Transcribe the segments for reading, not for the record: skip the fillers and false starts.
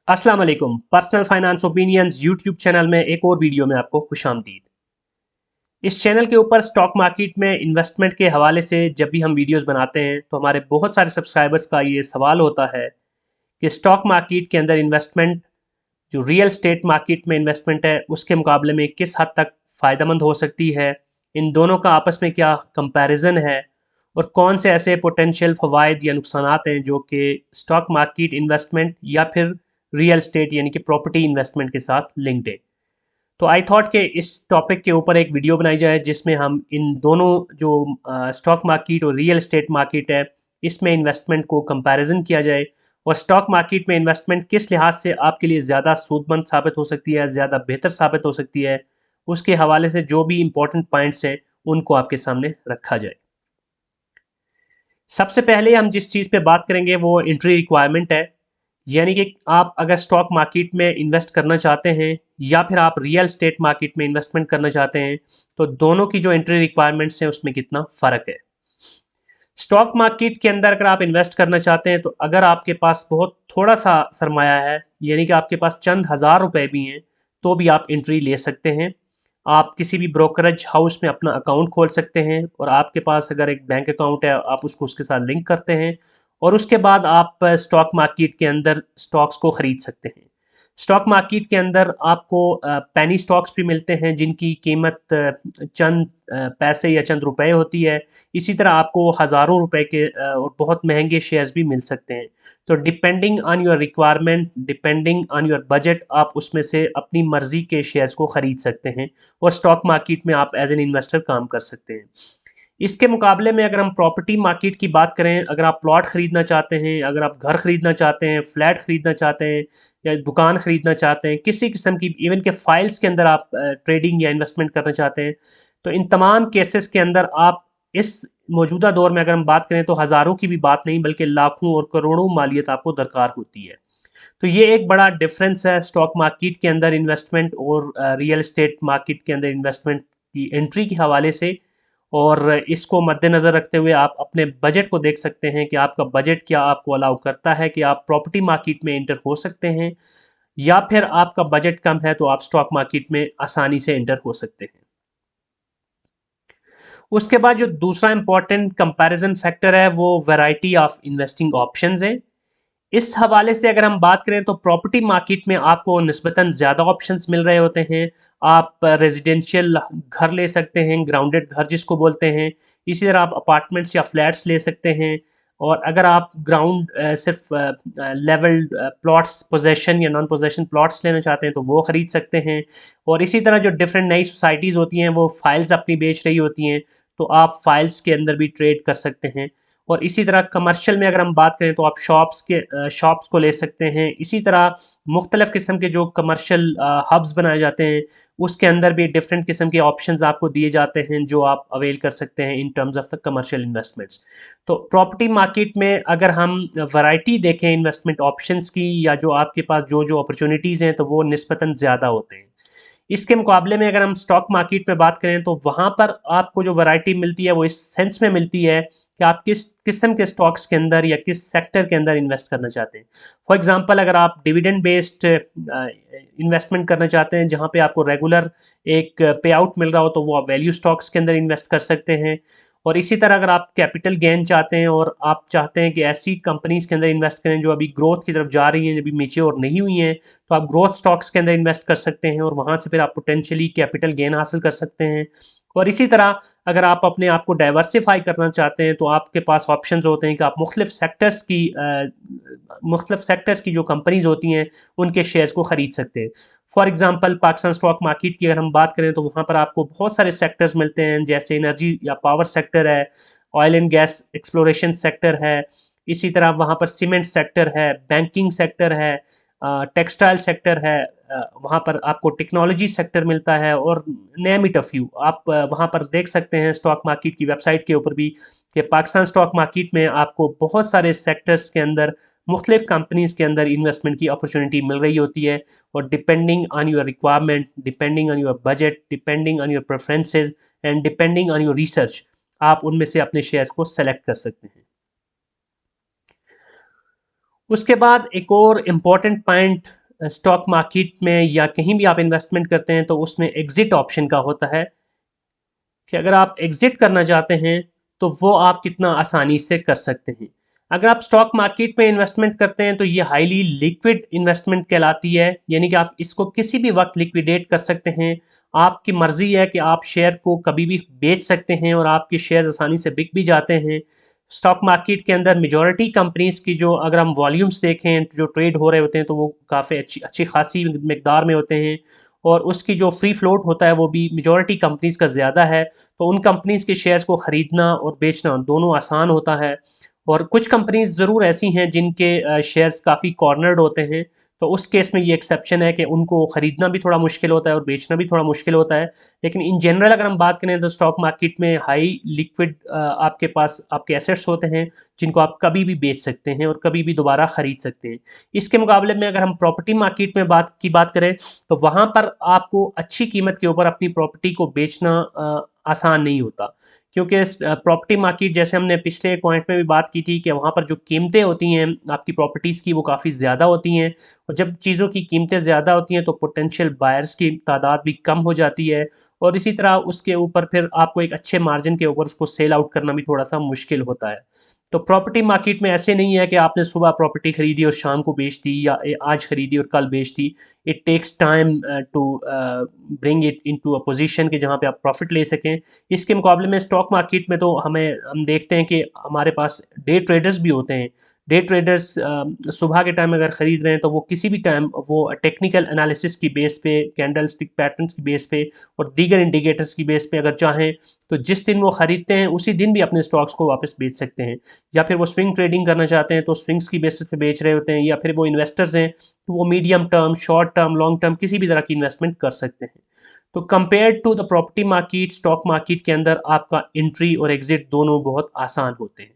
अस्सलाम वालेकुम। Personal finance opinions YouTube channel में एक और वीडियो में आपको खुशामदीद। इस चैनल के ऊपर स्टॉक मार्केट में इन्वेस्टमेंट के हवाले से जब भी हम वीडियोस बनाते हैं तो हमारे बहुत सारे सब्सक्राइबर्स का ये सवाल होता है कि स्टॉक मार्केट के अंदर इन्वेस्टमेंट जो रियल स्टेट मार्केट में इन्वेस्टमेंट है उसके मुकाबले में किस हद तक फ़ायदेमंद हो सकती है, इन दोनों का आपस में क्या कंपैरिजन है और कौन से ऐसे पोटेंशियल फ़वाइद या नुकसानात हैं जो कि स्टॉक मार्केट इन्वेस्टमेंट या फिर रियल स्टेट यानी कि प्रॉपर्टी इन्वेस्टमेंट के साथ लिंक्ड है। तो आई थॉट कि इस टॉपिक के ऊपर एक वीडियो बनाई जाए जिसमें हम इन दोनों जो स्टॉक मार्केट और रियल स्टेट मार्केट है इसमें इन्वेस्टमेंट को कंपैरिजन किया जाए और स्टॉक मार्केट में इन्वेस्टमेंट किस लिहाज से आपके लिए ज़्यादा सूदमंद साबित हो सकती है, ज़्यादा बेहतर साबित हो सकती है, उसके हवाले से जो भी इम्पोर्टेंट पॉइंट्स हैं उनको आपके सामने रखा जाए। सबसे पहले हम जिस चीज़ पे बात करेंगे वो एंट्री रिक्वायरमेंट है। यानी कि आप अगर स्टॉक मार्केट में इन्वेस्ट करना चाहते हैं या फिर आप रियल स्टेट मार्केट में इन्वेस्टमेंट करना चाहते हैं तो दोनों की जो एंट्री रिक्वायरमेंट्स हैं उसमें कितना फ़र्क है। स्टॉक मार्केट के अंदर अगर आप इन्वेस्ट करना चाहते हैं तो अगर आपके पास बहुत थोड़ा सा सरमाया है यानी कि आपके पास चंद हज़ार रुपए भी हैं तो भी आप एंट्री ले सकते हैं। आप किसी भी ब्रोकरेज हाउस में अपना अकाउंट खोल सकते हैं और आपके पास अगर एक बैंक अकाउंट है आप उसको उसके साथ लिंक करते हैं और उसके बाद आप स्टॉक मार्केट के अंदर स्टॉक्स को ख़रीद सकते हैं। स्टॉक मार्केट के अंदर आपको पेनी स्टॉक्स भी मिलते हैं जिनकी कीमत चंद पैसे या चंद रुपए होती है। इसी तरह आपको हज़ारों रुपए के और बहुत महंगे शेयर्स भी मिल सकते हैं। तो depending on your requirement, depending on your budget आप उसमें से अपनी मर्ज़ी के शेयर्स को ख़रीद सकते हैं और स्टॉक मार्केट में आप एज एन इन्वेस्टर काम कर सकते हैं। इसके मुकाबले में अगर हम प्रॉपर्टी मार्केट की बात करें, अगर आप प्लॉट ख़रीदना चाहते हैं, अगर आप घर ख़रीदना चाहते हैं, फ्लैट ख़रीदना चाहते हैं या दुकान ख़रीदना चाहते हैं, किसी किस्म की इवन के फाइल्स के अंदर आप ट्रेडिंग या इन्वेस्टमेंट करना चाहते हैं, तो इन तमाम केसेस के अंदर आप इस मौजूदा दौर में अगर हम बात करें तो हज़ारों की भी बात नहीं बल्कि लाखों और करोड़ों मालियत आपको दरकार होती है। तो ये एक बड़ा डिफरेंस है स्टॉक मार्केट के अंदर इन्वेस्टमेंट और रियल एस्टेट मार्केट के अंदर इन्वेस्टमेंट की एंट्री के हवाले से। और इसको मद्देनज़र रखते हुए आप अपने बजट को देख सकते हैं कि आपका बजट क्या आपको अलाउ करता है कि आप प्रॉपर्टी मार्केट में एंटर हो सकते हैं या फिर आपका बजट कम है तो आप स्टॉक मार्केट में आसानी से एंटर हो सकते हैं। उसके बाद जो दूसरा इंपॉर्टेंट कंपैरिजन फैक्टर है वो वैरायटी ऑफ इन्वेस्टिंग ऑप्शंस है। इस हवाले से अगर हम बात करें तो प्रॉपर्टी मार्केट में आपको निस्बतन ज़्यादा ऑप्शंस मिल रहे होते हैं। आप रेजिडेंशियल घर ले सकते हैं, ग्राउंडेड घर जिसको बोलते हैं। इसी तरह आप अपार्टमेंट्स या फ्लैट्स ले सकते हैं और अगर आप ग्राउंड सिर्फ लेवल्ड प्लॉट्स पोजेशन या नॉन पोजेशन प्लॉट्स लेना चाहते हैं तो वो ख़रीद सकते हैं। और इसी तरह जो डिफरेंट नई सोसाइटीज़ होती हैं वो फाइल्स अपनी बेच रही होती हैं तो आप फाइल्स के अंदर भी ट्रेड कर सकते हैं। और इसी तरह कमर्शियल में अगर हम बात करें तो आप शॉप्स को ले सकते हैं। इसी तरह मुख्तलिफ़ किस्म के जो कमर्शियल हब्स बनाए जाते हैं उसके अंदर भी डिफरेंट किस्म के ऑप्शंस आपको दिए जाते हैं जो आप अवेल कर सकते हैं in terms of the commercial investments. तो प्रॉपर्टी मार्केट में अगर हम वैरायटी देखें इन्वेस्टमेंट ऑप्शंस की या जो आपके पास जो जो अपॉर्चुनिटीज़ हैं तो वो निस्बतन ज़्यादा होते हैं। इसके मुकाबले में अगर हम स्टॉक मार्केट में बात करें तो वहाँ पर आपको जो वैरायटी मिलती है वो इस सेंस में मिलती है कि आप किस किस्म के स्टॉक्स के अंदर या किस सेक्टर के अंदर इन्वेस्ट करना चाहते हैं। फॉर एग्जांपल अगर आप डिविडेंड बेस्ड इन्वेस्टमेंट करना चाहते हैं जहाँ पे आपको रेगुलर एक पे आउट मिल रहा हो तो वो आप वैल्यू स्टॉक्स के अंदर इन्वेस्ट कर सकते हैं। और इसी तरह अगर आप कैपिटल गेन चाहते हैं और आप चाहते हैं कि ऐसी कंपनीज़ के अंदर इन्वेस्ट करें जो अभी ग्रोथ की तरफ जा रही हैं, अभी मैच्योर नहीं हुई हैं, तो आप ग्रोथ स्टॉक्स के अंदर इन्वेस्ट कर सकते हैं और वहाँ से फिर आप पोटेंशियली कैपिटल गेन हासिल कर सकते हैं। और इसी तरह अगर आप अपने आप को डाइवर्सिफ़ाई करना चाहते हैं तो आपके पास ऑप्शंस होते हैं कि आप मुख्तलिफ़ सेक्टर्स की जो कंपनीज़ होती हैं उनके शेयर्स को ख़रीद सकते हैं। For example Pakistan stock market की अगर हम बात करें तो वहाँ पर आपको बहुत सारे सेक्टर्स मिलते हैं जैसे एनर्जी या पावर सेक्टर है, oil and gas exploration sector है, इसी तरह वहाँ पर सीमेंट सेक्टर है, बैंकिंग सेक्टर है, टेक्सटाइल सेक्टर है, वहाँ पर आपको टेक्नोलॉजी सेक्टर मिलता है और नेम इट अ फ्यू। आप वहाँ पर देख सकते हैं स्टॉक मार्केट की वेबसाइट के ऊपर भी कि पाकिस्तान स्टॉक मार्केट में आपको बहुत सारे सेक्टर्स के अंदर मुख्तलिफ कंपनीज़ के अंदर इन्वेस्टमेंट की अपॉर्चुनिटी मिल रही होती है। और depending on your requirement, depending on your budget, depending on your preferences and depending on your research आप उनमें से अपने शेयर्स को सेलेक्ट कर सकते हैं। उसके बाद एक और इम्पॉर्टेंट पॉइंट स्टॉक मार्केट में या कहीं भी आप इन्वेस्टमेंट करते हैं तो उसमें एग्ज़िट ऑप्शन का होता है कि अगर आप एग्ज़िट करना चाहते हैं तो वो आप कितना आसानी से कर सकते हैं। अगर आप स्टॉक मार्केट में इन्वेस्टमेंट करते हैं तो ये हाईली लिक्विड इन्वेस्टमेंट कहलाती है, यानी कि आप इसको किसी भी वक्त लिक्विडेट कर सकते हैं। आपकी मर्ज़ी है कि आप शेयर को कभी भी बेच सकते हैं और आपके शेयर्स आसानी से बिक भी जाते हैं। स्टॉक मार्केट के अंदर मेजॉरिटी कंपनीज़ की जो अगर हम वॉल्यूम्स देखें जो ट्रेड हो रहे होते हैं तो वो काफ़ी अच्छी अच्छी खासी मिकदार में होते हैं और उसकी जो फ्री फ्लोट होता है वो भी मेजॉरिटी कंपनीज़ का ज़्यादा है। तो उन कंपनीज़ के शेयर्स को ख़रीदना और बेचना दोनों आसान होता है। और कुछ कंपनीज़ ज़रूर ऐसी हैं जिनके शेयर्स काफ़ी कॉर्नर्ड होते हैं, तो उस केस में ये एक्सेप्शन है कि उनको ख़रीदना भी थोड़ा मुश्किल होता है और बेचना भी थोड़ा मुश्किल होता है। लेकिन इन जनरल अगर हम बात करें तो स्टॉक मार्केट में हाई लिक्विड आपके पास आपके एसेट्स होते हैं जिनको आप कभी भी बेच सकते हैं और कभी भी दोबारा ख़रीद सकते हैं। इसके मुकाबले में अगर हम प्रॉपर्टी मार्केट में बात करें तो वहाँ पर आपको अच्छी कीमत के ऊपर अपनी प्रॉपर्टी को बेचना आसान नहीं होता, क्योंकि प्रॉपर्टी मार्केट जैसे हमने पिछले पॉइंट में भी बात की थी कि वहाँ पर जो कीमतें होती हैं आपकी प्रॉपर्टीज़ की वो काफ़ी ज़्यादा होती हैं और जब चीज़ों की कीमतें ज़्यादा होती हैं तो पोटेंशियल बायर्स की तादाद भी कम हो जाती है और इसी तरह उसके ऊपर फिर आपको एक अच्छे मार्जिन के ऊपर उसको सेल आउट करना भी थोड़ा सा मुश्किल होता है। तो प्रॉपर्टी मार्केट में ऐसे नहीं है कि आपने सुबह प्रॉपर्टी खरीदी और शाम को बेच दी या आज खरीदी और कल बेच दी। It takes time to bring it into a position कि जहाँ पे आप प्रॉफिट ले सकें। इसके मुकाबले में स्टॉक मार्केट में तो हम देखते हैं कि हमारे पास डे ट्रेडर्स भी होते हैं। डे ट्रेडर्स सुबह के टाइम अगर ख़रीद रहे हैं तो वो किसी भी टाइम वो टेक्निकल एनालिसिस की बेस पे, कैंडलस्टिक पैटर्न्स की बेस पे और दीगर इंडिकेटर्स की बेस पे अगर चाहें तो जिस दिन वो ख़रीदते हैं उसी दिन भी अपने स्टॉक्स को वापस बेच सकते हैं। या फिर वो स्विंग ट्रेडिंग करना चाहते हैं तो स्विंग्स की बेसिस पे बेच रहे होते हैं, या फिर वो इन्वेस्टर्स हैं तो वो medium term, short term, long term किसी भी तरह की इन्वेस्टमेंट कर सकते हैं। तो compare to the property market, stock market के अंदर आपका एंट्री और एग्जिट दोनों बहुत आसान होते हैं।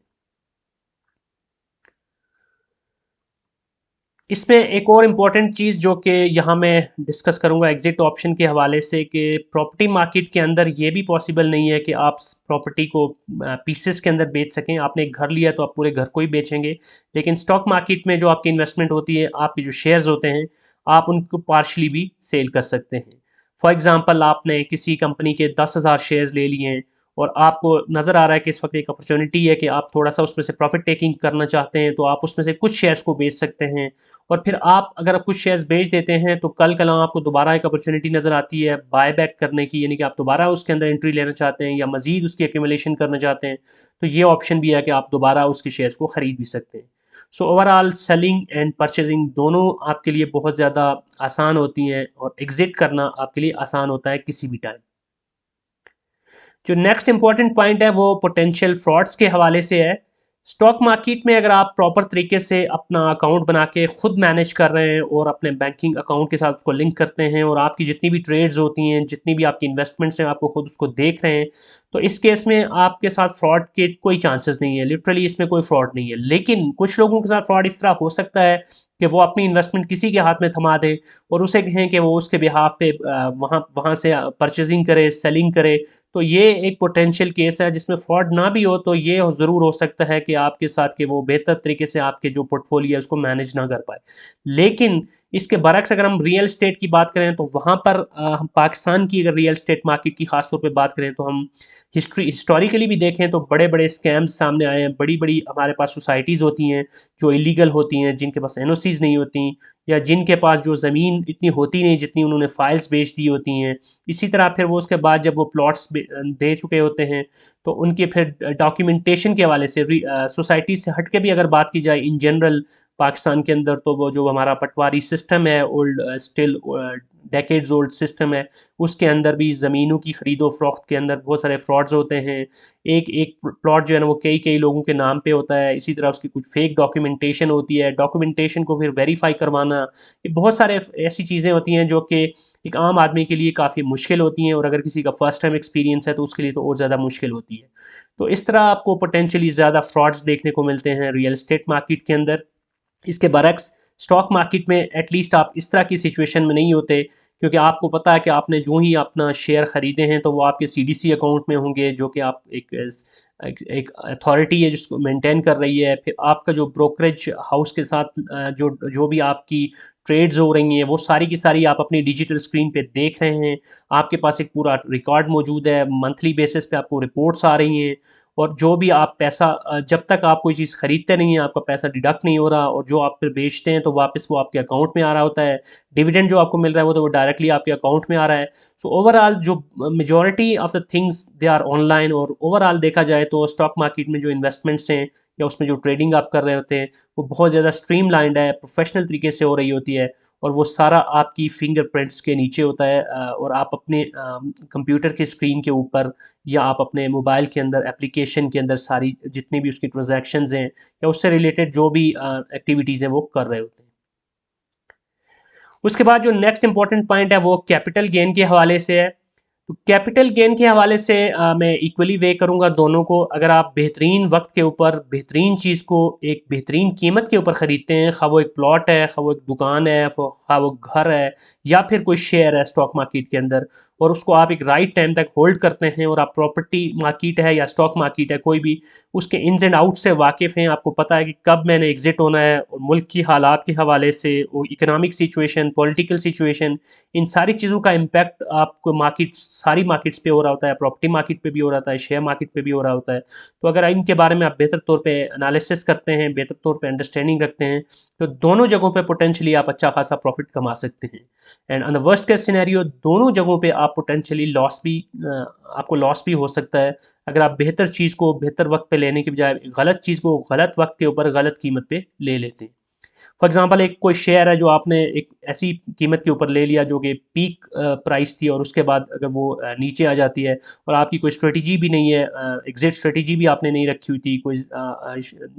इसमें एक और इम्पॉर्टेंट चीज़ जो कि यहाँ मैं डिस्कस करूँगा एग्ज़िट ऑप्शन के हवाले से, कि प्रॉपर्टी मार्केट के अंदर ये भी पॉसिबल नहीं है कि आप प्रॉपर्टी को पीसेस के अंदर बेच सकें। आपने एक घर लिया तो आप पूरे घर को ही बेचेंगे, लेकिन स्टॉक मार्केट में जो आपकी इन्वेस्टमेंट होती है, आपके जो शेयर्स होते हैं, आप उनको पार्शली भी सेल कर सकते हैं। फॉर एग्ज़ाम्पल आपने किसी कंपनी के 10,000 शेयर्स ले लिए हैं और आपको नज़र आ रहा है कि इस वक्त एक अपॉर्चुनिटी है कि आप थोड़ा सा उसमें से प्रॉफिट टेकिंग करना चाहते हैं, तो आप उसमें से कुछ शेयर्स को बेच सकते हैं और फिर आप अगर कुछ शेयर्स बेच देते हैं तो कल कल आपको दोबारा एक अपॉर्चुनिटी नज़र आती है बाय बैक करने की, यानी कि आप दोबारा उसके अंदर एंट्री लेना चाहते हैं या मजीद उसकी एक्यूमुलेशन करना चाहते हैं, तो ये ऑप्शन भी है कि आप दोबारा उसके शेयर्स को ख़रीद भी सकते हैं। So overall selling and purchasing दोनों आपके लिए बहुत ज़्यादा आसान होती हैं और एग्ज़िट करना आपके लिए आसान होता है किसी भी टाइम। जो नेक्स्ट इंपॉर्टेंट पॉइंट है वो पोटेंशियल फ्रॉड्स के हवाले से है। स्टॉक मार्केट में अगर आप प्रॉपर तरीके से अपना अकाउंट बना के खुद मैनेज कर रहे हैं और अपने बैंकिंग अकाउंट के साथ उसको लिंक करते हैं और आपकी जितनी भी ट्रेड्स होती हैं, जितनी भी आपकी इन्वेस्टमेंट्स हैं, आपको खुद उसको देख रहे हैं, तो इस केस में आपके साथ फ्रॉड के कोई चांसेस नहीं है। लिटरली इसमें कोई फ्रॉड नहीं है। लेकिन कुछ लोगों के साथ फ्रॉड इस तरह हो सकता है कि वो अपनी इन्वेस्टमेंट किसी के हाथ में थमा दें और उसे कहें कि वो उसके बिहाफ पे वहाँ वहाँ से परचेजिंग करे, सेलिंग करे। तो ये एक पोटेंशियल केस है जिसमें फ्रॉड ना भी हो तो ये ज़रूर हो सकता है कि आपके साथ कि वो बेहतर तरीके से आपके जो पोर्टफोलियो है उसको मैनेज ना कर पाए। लेकिन इसके बरक्स अगर हम रियल एस्टेट की बात करें तो वहाँ पर हम पाकिस्तान की अगर रियल एस्टेट मार्केट की ख़ास तौर पे बात करें तो हम हिस्टोरिकली भी देखें तो बड़े-बड़े स्कैम्स सामने आए हैं। बड़ी-बड़ी हमारे पास सोसाइटीज़ होती हैं जो इलीगल होती हैं, जिनके पास एनओसीज़ नहीं होती या जिनके पास जो ज़मीन इतनी होती नहीं जितनी उन्होंने फाइल्स बेच दी होती हैं। इसी तरह फिर वो उसके बाद जब वो प्लॉट्स दे चुके होते हैं तो उनके फिर डॉक्यूमेंटेशन के हवाले से सोसाइटी से हट के भी अगर बात की जाए इन जनरल पाकिस्तान के अंदर, तो वो जो हमारा पटवारी सिस्टम है old still decades old system है, उसके अंदर भी ज़मीनों की ख़रीदो फ़रोख्त के अंदर बहुत सारे फ्रॉड्स होते हैं। एक एक प्लॉट जो है ना वो कई कई लोगों के नाम पे होता है। इसी तरह उसकी कुछ फेक डॉक्यूमेंटेशन होती है, डॉक्यूमेंटेशन को फिर वेरीफाई करवाना, ये बहुत सारे ऐसी चीज़ें होती हैं जो कि एक आम आदमी के लिए काफ़ी मुश्किल होती हैं और अगर किसी का फर्स्ट टाइम एक्सपीरियंस है तो उसके लिए तो और ज़्यादा मुश्किल होती है। तो इस तरह आपको पोटेंशियली ज़्यादा फ्रॉड्स देखने को मिलते हैं रियल एस्टेट मार्केट के अंदर। इसके बरक्स स्टॉक मार्केट में एटलीस्ट आप इस तरह की सिचुएशन में नहीं होते, क्योंकि आपको पता है कि आपने जो ही अपना शेयर ख़रीदे हैं तो वो आपके सीडीसी अकाउंट में होंगे जो कि आप एक एक अथॉरिटी है जिसको मेंटेन कर रही है, फिर आपका जो ब्रोकरेज हाउस के साथ जो जो भी आपकी ट्रेड्स हो रही हैं वो सारी की सारी आप अपनी डिजिटल स्क्रीन पे देख रहे हैं। आपके पास एक पूरा रिकॉर्ड मौजूद है, मंथली बेसिस पे आपको रिपोर्ट्स आ रही हैं, और जो भी आप पैसा जब तक आप कोई चीज़ खरीदते नहीं हैं आपका पैसा डिडक्ट नहीं हो रहा, और जो आप फिर बेचते हैं तो वापस वो आपके अकाउंट में आ रहा होता है। डिविडेंड जो आपको मिल रहा है वो तो वो डायरेक्टली आपके अकाउंट में आ रहा है। सो ओवरऑल जो majority of the things they are online, और ओवरऑल देखा जाए तो स्टॉक मार्केट में जो इन्वेस्टमेंट्स हैं या उसमें जो ट्रेडिंग आप कर रहे होते हैं वो बहुत ज़्यादा स्ट्रीमलाइंड है, प्रोफेशनल तरीके से हो रही होती है, और वो सारा आपकी फिंगरप्रिंट्स के नीचे होता है, और आप अपने कंप्यूटर की स्क्रीन के ऊपर या आप अपने मोबाइल के अंदर एप्लीकेशन के अंदर सारी जितनी भी उसकी ट्रांजैक्शंस हैं या उससे रिलेटेड जो भी एक्टिविटीज़ हैं वो कर रहे होते हैं। उसके बाद जो नेक्स्ट इंपॉर्टेंट पॉइंट है वो कैपिटल गेन के हवाले से है। तो कैपिटल गेन के हवाले से मैं इक्वली वे करूंगा दोनों को। अगर आप बेहतरीन वक्त के ऊपर बेहतरीन चीज़ को एक बेहतरीन कीमत के ऊपर ख़रीदते हैं, खा वो एक प्लॉट है, खा वो एक दुकान है, खा वो घर है, या फिर कोई शेयर है स्टॉक मार्केट के अंदर, और उसको आप एक राइट टाइम तक होल्ड करते हैं, और आप प्रॉपर्टी मार्केट है या स्टॉक मार्केट है कोई भी, उसके इन्स एंड आउट से वाकिफ़ हैं, आपको पता है कि कब मैंने एग्ज़िट होना है, और मुल्क की हालात के हवाले से वो इकोनॉमिक सिचुएशन, पॉलिटिकल सिचुएशन, इन सारी चीज़ों का इम्पैक्ट आपको मार्केट सारी मार्केट्स पे हो रहा होता है, प्रॉपर्टी मार्केट पे भी हो रहा है, शेयर मार्केट पे भी हो रहा होता है। तो अगर इनके बारे में आप बेहतर तौर पे एनालिसिस करते हैं, बेहतर तौर पे अंडरस्टैंडिंग रखते हैं, तो दोनों जगहों पे पोटेंशियली आप अच्छा खासा प्रॉफिट कमा सकते हैं। And on the worst case scenario दोनों जगहों पे आप पोटेंशियली लॉस भी आपको लॉस भी हो सकता है, अगर आप बेहतर चीज़ को बेहतर वक्त पे लेने के बजाय गलत चीज़ को गलत वक्त के ऊपर गलत कीमत पे ले लेते हैं। फॉर एग्जांपल एक कोई शेयर है जो आपने एक ऐसी कीमत के ऊपर ले लिया जो कि पीक प्राइस थी, और उसके बाद अगर वो नीचे आ जाती है, और आपकी कोई स्ट्रेटजी भी नहीं है, एग्जिट स्ट्रेटजी भी आपने नहीं रखी हुई थी कोई,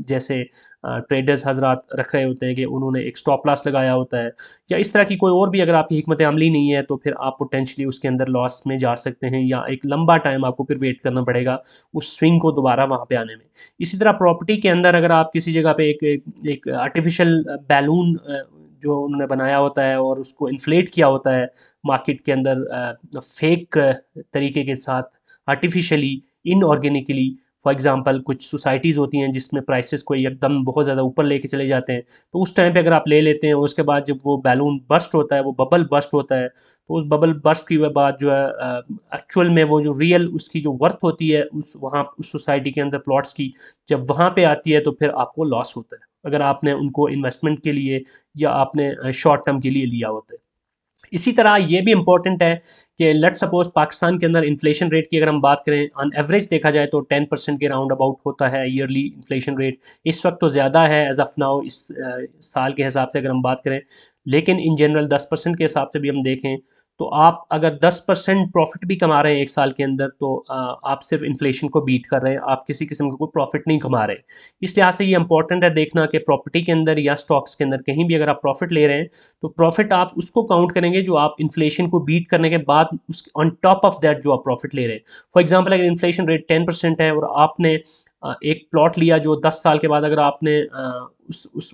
जैसे ट्रेडर्स हजरात रख रहे होते हैं कि उन्होंने एक स्टॉप लॉस लगाया होता है, या इस तरह की कोई और भी अगर आपकी हिकमत अमली नहीं है, तो फिर आप पोटेंशली उसके अंदर लॉस में जा सकते हैं, या एक लंबा टाइम आपको फिर वेट करना पड़ेगा उस स्विंग को दोबारा वहाँ पे आने में। इसी तरह प्रॉपर्टी के अंदर अगर आप किसी जगह पे एक आर्टिफिशियल बैलून जो उन्होंने बनाया होता है और उसको इन्फ्लेट किया होता है मार्केट के अंदर फेक तरीके के साथ, आर्टिफिशियली, इनऑर्गेनिकली। फॉर एग्जांपल कुछ सोसाइटीज़ होती हैं जिसमें प्राइसेस को एकदम बहुत ज़्यादा ऊपर लेके चले जाते हैं, तो उस टाइम पे अगर आप ले लेते हैं, उसके बाद जब वो बैलून बर्स्ट होता है, वो बबल बर्स्ट होता है, तो उस बबल बर्स्ट की बाद जो है एक्चुअल में वो जो रियल उसकी जो वर्थ होती है उस वहाँ उस सोसाइटी के अंदर प्लॉट्स की, जब वहाँ पे आती है तो फिर आपको लॉस होता है अगर आपने उनको इन्वेस्टमेंट के लिए या आपने शॉर्ट टर्म के लिए लिया होता है। इसी तरह ये भी इंपॉर्टेंट है कि लेट सपोज पाकिस्तान के अंदर इन्फ्लेशन रेट की अगर हम बात करें, ऑन एवरेज देखा जाए तो 10% के राउंड अबाउट होता है ईयरली इन्फ्लेशन रेट। इस वक्त तो ज़्यादा है एज ऑफ नाउ, इस साल के हिसाब से अगर हम बात करें, लेकिन इन जनरल 10% के हिसाब से भी हम देखें तो आप अगर 10% प्रॉफिट भी कमा रहे हैं एक साल के अंदर, तो आप सिर्फ इन्फ्लेशन को बीट कर रहे हैं, आप किसी किस्म का कोई प्रॉफिट नहीं कमा रहे। इस लिहाज से ये इंपॉर्टेंट है देखना कि प्रॉपर्टी के अंदर या स्टॉक्स के अंदर कहीं भी अगर आप प्रॉफिट ले रहे हैं, तो प्रॉफिट आप उसको काउंट करेंगे जो आप इन्फ्लेशन को बीट करने के बाद उस ऑन टॉप ऑफ दैट जो आप प्रॉफिट ले रहे हैं। फॉर एग्जांपल अगर इन्फ्लेशन रेट 10% है और आपने एक प्लॉट लिया जो 10 साल के बाद अगर आपने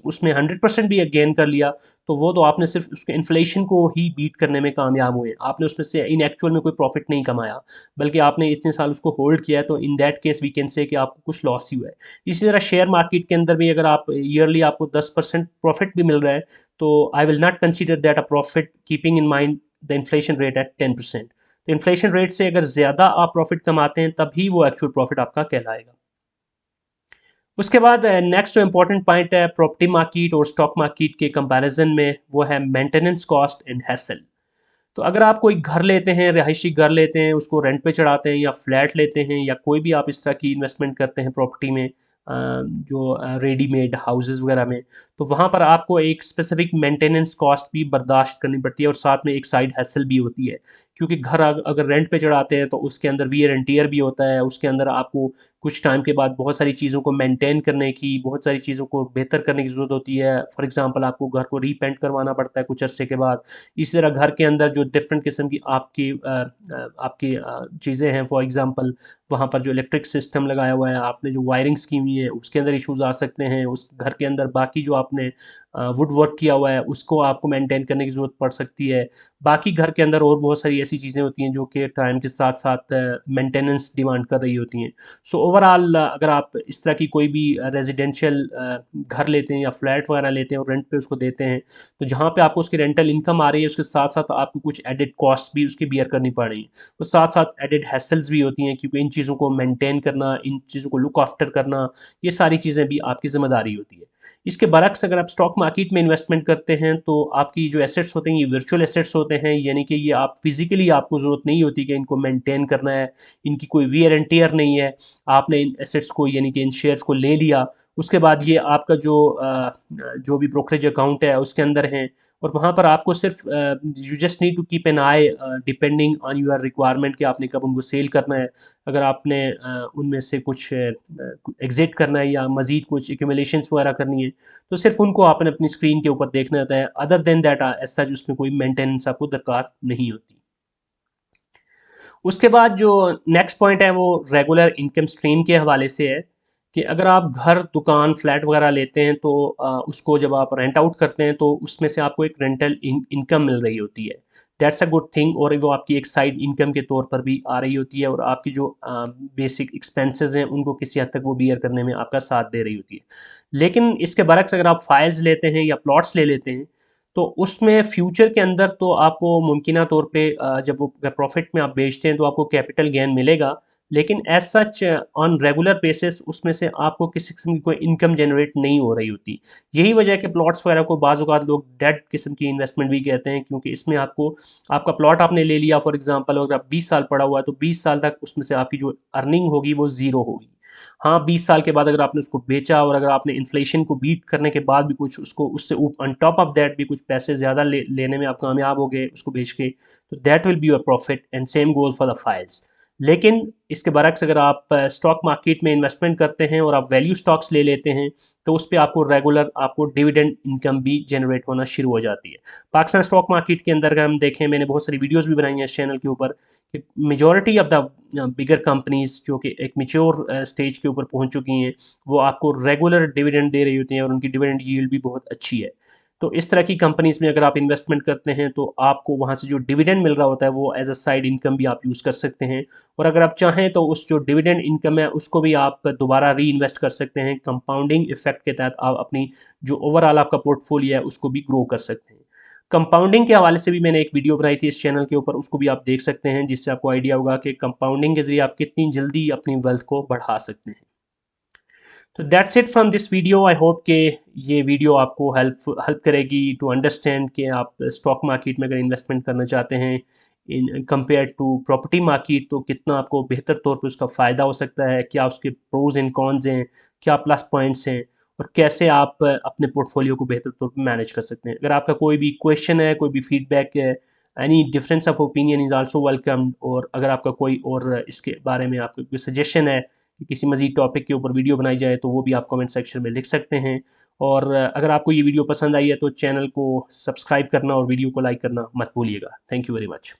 उसमें 100% भी गेन कर लिया, तो वो तो आपने सिर्फ उसके इन्फ्लेशन को ही बीट करने में कामयाब हुए, आपने उसमें से इन एक्चुअल में कोई प्रॉफिट नहीं कमाया, बल्कि आपने इतने साल उसको होल्ड किया है, तो in that case we can say कि आपको कुछ लॉस ही हुआ है। इसी तरह शेयर मार्केट के अंदर भी अगर आप ईयरली आपको 10% प्रॉफिट भी मिल रहा है, तो I will not consider that a profit keeping in mind the inflation rate at 10%। तो इन्फ्लेशन रेट से अगर ज़्यादा आप प्रॉफिट कमाते हैं तभी वो एक्चुअल प्रॉफिट आपका कहलाएगा। उसके बाद नेक्स्ट जो इम्पोर्टेंट पॉइंट है प्रॉपर्टी मार्केट और स्टॉक मार्केट के कंपैरिजन में, वो है मेंटेनेंस कॉस्ट एंड हैसल। तो अगर आप कोई घर लेते हैं, रिहायशी घर लेते हैं, उसको रेंट पे चढ़ाते हैं, या फ्लैट लेते हैं, या कोई भी आप इस तरह की इन्वेस्टमेंट करते हैं प्रॉपर्टी में, जो रेडीमेड हाउसेस वगैरह में, तो वहाँ पर आपको एक स्पेसिफिक मेंटेनेंस कॉस्ट भी बर्दाश्त करनी पड़ती है, और साथ में एक साइड हैसल भी होती है, क्योंकि घर अगर रेंट पे चढ़ाते हैं तो उसके अंदर वियर एंड टियर भी होता है, उसके अंदर आपको कुछ टाइम के बाद बहुत सारी चीज़ों को मेंटेन करने की, बहुत सारी चीज़ों को बेहतर करने की ज़रूरत होती है। फॉर एग्जांपल आपको घर को रीपेंट करवाना पड़ता है कुछ अरसे के बाद। इसी तरह घर के अंदर जो डिफरेंट किस्म की आपकी चीज़ें हैं, फॉर एग्जांपल वहाँ पर जो इलेक्ट्रिक सिस्टम लगाया हुआ है, आपने जो वायरिंग्स की हुई है उसके अंदर इश्यूज आ सकते हैं, उस घर के अंदर बाकी जो आपने वुड वर्क किया हुआ है उसको आपको मेंटेन करने की ज़रूरत पड़ सकती है। बाकी घर के अंदर और बहुत सारी ऐसी चीज़ें होती हैं जो कि टाइम के साथ साथ मेंटेनेंस डिमांड कर रही होती हैं। सो ओवरऑल अगर आप इस तरह की कोई भी रेजिडेंशियल घर लेते हैं या फ्लैट वगैरह लेते हैं और रेंट पे उसको देते हैं, तो जहाँ पे आपको उसकी रेंटल इनकम आ रही है उसके साथ साथ आपको कुछ एडेड कॉस्ट भी उसकी बियर करनी पड़ रही है, तो साथ साथ एडेड हैसल्स भी होती हैं क्योंकि इन चीज़ों को मेंटेन करना, इन चीज़ों को लुक आफ्टर करना, ये सारी चीज़ें भी आपकी ज़िम्मेदारी होती है। इसके बरक्स अगर आप स्टॉक मार्केट में इन्वेस्टमेंट करते हैं तो आपकी जो एसेट्स होते हैं ये वर्चुअल एसेट्स होते हैं, यानी कि ये आप फिजिकली आपको ज़रूरत नहीं होती कि इनको मेंटेन करना है, इनकी कोई वियर एंड टियर नहीं है। आपने इन एसेट्स को यानी कि इन शेयर्स को ले लिया, उसके बाद ये आपका जो भी ब्रोकरेज अकाउंट है उसके अंदर है, और वहाँ पर आपको सिर्फ you just need to keep an eye depending on your requirement कि आपने कब उनको सेल करना है। अगर आपने उनमें से कुछ एग्जिट करना है या मज़ीद कुछ एक्यूमुलेशंस वगैरह करनी है, तो सिर्फ उनको आपने अपनी स्क्रीन के ऊपर देखना होता है। Other than that as such उसमें कोई मेंटेनेंस आपको दरकार नहीं होती। उसके बाद जो नेक्स्ट पॉइंट है वो रेगुलर इनकम स्ट्रीम के हवाले से है कि अगर आप घर, दुकान, फ्लैट वगैरह लेते हैं तो उसको जब आप रेंट आउट करते हैं तो उसमें से आपको एक रेंटल इनकम मिल रही होती है। दैट्स अ गुड थिंग, और वो आपकी एक साइड इनकम के तौर पर भी आ रही होती है और आपकी जो बेसिक एक्सपेंसेस हैं उनको किसी हद तक वो बियर करने में आपका साथ दे रही होती है। लेकिन इसके बरक्स अगर आप फाइल्स लेते हैं या प्लॉट्स ले लेते हैं तो उसमें फ्यूचर के अंदर तो आपको मुमकिना तौर पे जब वो प्रॉफिट में आप बेचते हैं तो आपको कैपिटल गेन मिलेगा, लेकिन as such on regular basis उसमें से आपको किसी किस्म की कोई इनकम जनरेट नहीं हो रही होती। यही वजह है कि प्लॉट्स वगैरह को बाज़ औक़ात लोग डेड किस्म की इन्वेस्टमेंट भी कहते हैं, क्योंकि इसमें आपको आपका प्लॉट आपने ले लिया फॉर एग्जांपल, अगर आप 20 साल पड़ा हुआ है तो 20 साल तक उसमें से आपकी जो अर्निंग होगी वो ज़ीरो होगी। हाँ, 20 साल के बाद अगर आपने उसको बेचा और अगर आपने इन्फ्लेशन को बीट करने के बाद भी कुछ उसको उससे ऑन टॉप ऑफ दैट भी कुछ पैसे ज़्यादा लेने में आप कामयाब हो गए उसको बेच के, तो that will be your profit and same goes for the files. लेकिन इसके बरक्स अगर आप स्टॉक मार्केट में इन्वेस्टमेंट करते हैं और आप वैल्यू स्टॉक्स ले लेते हैं तो उस पे आपको रेगुलर आपको डिविडेंड इनकम भी जनरेट होना शुरू हो जाती है। पाकिस्तान स्टॉक मार्केट के अंदर अगर हम देखें, मैंने बहुत सारी वीडियोस भी बनाई हैं इस चैनल के ऊपर कि majority of the bigger companies जो कि एक मेच्योर स्टेज के ऊपर पहुंच चुकी हैं वो आपको रेगुलर डिविडेंड दे रही होती हैं और उनकी डिविडेंड यील्ड भी बहुत अच्छी है। तो इस तरह की कंपनीज में अगर आप इन्वेस्टमेंट करते हैं तो आपको वहाँ से जो डिविडेंड मिल रहा होता है वो एज अ साइड इनकम भी आप यूज़ कर सकते हैं, और अगर आप चाहें तो उस जो डिविडेंड इनकम है उसको भी आप दोबारा री इन्वेस्ट कर सकते हैं। कंपाउंडिंग इफेक्ट के तहत आप अपनी जो ओवरऑल आपका पोर्टफोलियो है उसको भी ग्रो कर सकते हैं। कंपाउंडिंग के हवाले से भी मैंने एक वीडियो बनाई थी इस चैनल के ऊपर, उसको भी आप देख सकते हैं, जिससे आपको आइडिया होगा कि कंपाउंडिंग के जरिए आप कितनी जल्दी अपनी वेल्थ को बढ़ा सकते हैं। तो that's it from this video. I hope कि ये वीडियो आपको हेल्प करेगी टू अंडरस्टैंड कि आप स्टॉक मार्केट में अगर इन्वेस्टमेंट करना चाहते हैं in compare to property market तो कितना आपको बेहतर तौर पे उसका फ़ायदा हो सकता है, क्या उसके प्रोज एंड कॉन्स हैं, क्या प्लस पॉइंट्स हैं, और कैसे आप अपने पोर्टफोलियो को बेहतर तौर पे मैनेज कर सकते हैं। अगर आपका कोई भी क्वेश्चन है, कोई भी फीडबैक है, any difference of opinion is also welcome, और अगर आपका कोई और इसके बारे में आपका कोई सजेशन है कि किसी मज़ीद टॉपिक के ऊपर वीडियो बनाई जाए तो वो भी आप कमेंट सेक्शन में लिख सकते हैं। और अगर आपको ये वीडियो पसंद आई है तो चैनल को सब्सक्राइब करना और वीडियो को लाइक करना मत भूलिएगा। Thank you very much.